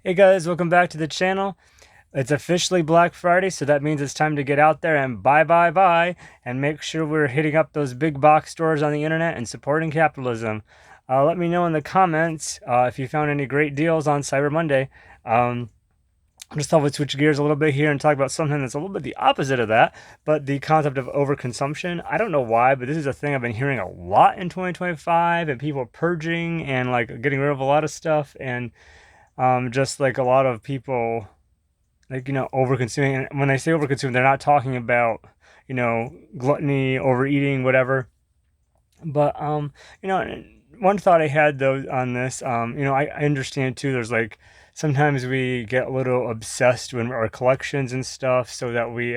Hey guys, welcome back to the channel. It's officially Black Friday, so that means it's time to get out there and buy, and make sure we're hitting up those big box stores on the internet and supporting capitalism. Let me know in the comments if you found any great deals on Cyber Monday. I just thought we'd switch gears a little bit here and talk about something that's a little bit the opposite of that, but the concept of overconsumption. I don't know why, but this is a thing I've been hearing a lot in 2025, and people purging and like getting rid of a lot of stuff, and just like a lot of people like over consuming. And when they say over consuming, they're not talking about gluttony, overeating, whatever. But one thought I had though on this, I understand too, there's like sometimes we get a little obsessed with our collections and stuff, so that we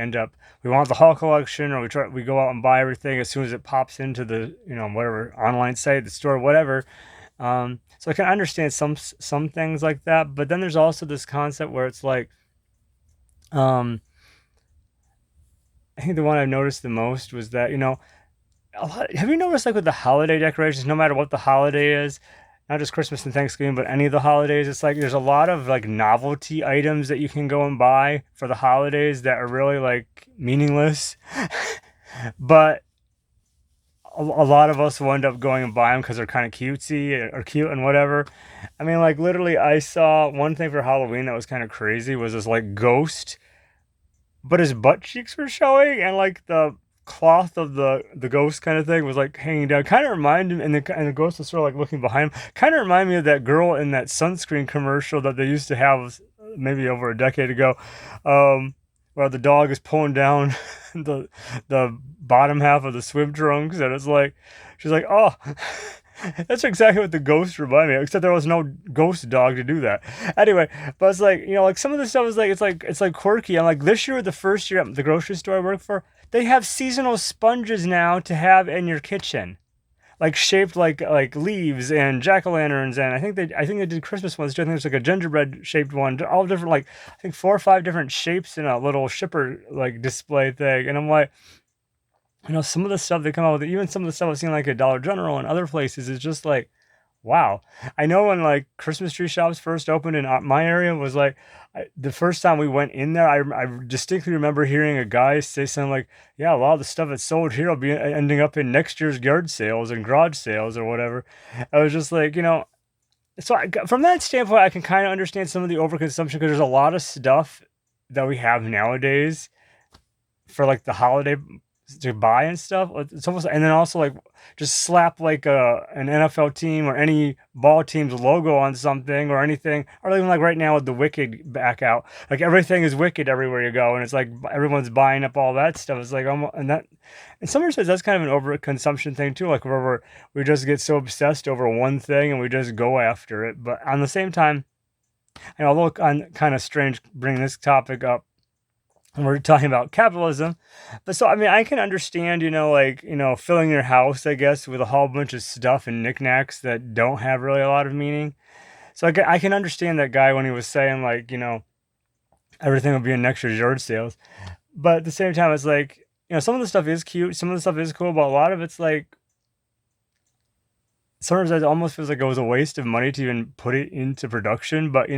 want the whole collection, or we go out and buy everything as soon as it pops into the whatever online site, the store, whatever. So I can understand some things like that, but then there's also this concept where it's like, um, I think the one I've noticed the most was that have you noticed like with the holiday decorations, no matter what the holiday is, not just Christmas and Thanksgiving, but any of the holidays, it's like there's a lot of like novelty items that you can go and buy for the holidays that are really like meaningless, but a lot of us will end up going and buy them because they're kind of cutesy or cute and whatever. I mean, like literally, I saw one thing for Halloween that was kind of crazy was this like ghost, but his butt cheeks were showing, and like the cloth of the ghost kind of thing was like hanging down. Kind of reminded me, and the ghost was sort of like looking behind him. Kind of reminded me of that girl in that sunscreen commercial that they used to have maybe over a decade ago. Where the dog is pulling down the bottom half of the swim trunks, and it's like she's like, oh, that's exactly what the ghost reminded me of, except there was no ghost dog to do that. Anyway, but it's like like some of the stuff is like it's like quirky. I'm like, this year, the first year at the grocery store I work for, they have seasonal sponges now to have in your kitchen, like shaped like leaves and jack-o'-lanterns, and I think they did Christmas ones too. I think there's like a gingerbread shaped one, all different, like I think 4 or 5 different shapes in a little shipper like display thing. And I'm like, some of the stuff they come out with, even some of the stuff I've seen like at Dollar General and other places, is just like, wow. I know when like Christmas tree shops first opened in my area, was like the first time we went in there, I distinctly remember hearing a guy say something like, yeah, a lot of the stuff that's sold here will be ending up in next year's yard sales and garage sales or whatever. I was just like, so from that standpoint, I can kind of understand some of the overconsumption, because there's a lot of stuff that we have nowadays for like the holiday to buy and stuff. It's almost, and then also like just slap like an NFL team or any ball team's logo on something or anything, or even like right now with the Wicked back out, like everything is Wicked everywhere you go, and it's like everyone's buying up all that stuff. It's like almost, and some says that's kind of an overconsumption thing too, like where we just get so obsessed over one thing and we just go after it. But on the same time, although kind of strange bringing this topic up, we're talking about capitalism, but so I mean, I can understand, filling your house, I guess, with a whole bunch of stuff and knickknacks that don't have really a lot of meaning. So I can understand that guy when he was saying like, everything will be in next year's yard sales. But at the same time, it's like, some of the stuff is cute, some of the stuff is cool, but a lot of it's like, sometimes it almost feels like it was a waste of money to even put it into production. But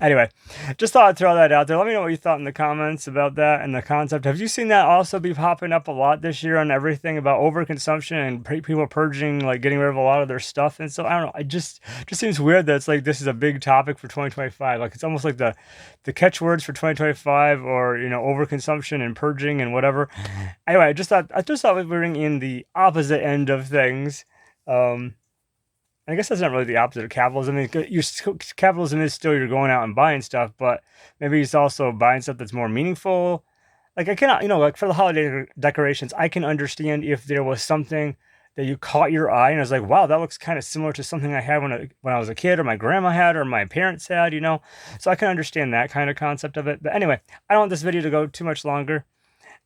anyway, just thought I'd throw that out there. Let me know what you thought in the comments about that and the concept. Have you seen that also be popping up a lot this year on everything about overconsumption and people purging, like getting rid of a lot of their stuff? And so I don't know. It just seems weird that it's like this is a big topic for 2025. Like it's almost like the catchwords for 2025, or overconsumption and purging and whatever. Anyway, I just thought we'd bring in the opposite end of things. I guess that's not really the opposite of capitalism. I mean, capitalism is still you're going out and buying stuff, but maybe it's also buying stuff that's more meaningful. Like I cannot, like for the holiday decorations, I can understand if there was something that you caught your eye and I was like, wow, that looks kind of similar to something I had when I was a kid, or my grandma had, or my parents had, So I can understand that kind of concept of it. But anyway, I don't want this video to go too much longer.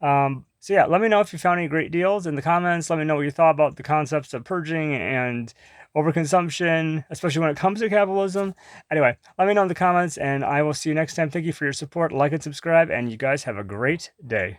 So yeah, let me know if you found any great deals in the comments. Let me know what you thought about the concepts of purging and overconsumption, especially when it comes to capitalism. Anyway, let me know in the comments, and I will see you next time. Thank you for your support. Like and subscribe, and you guys have a great day.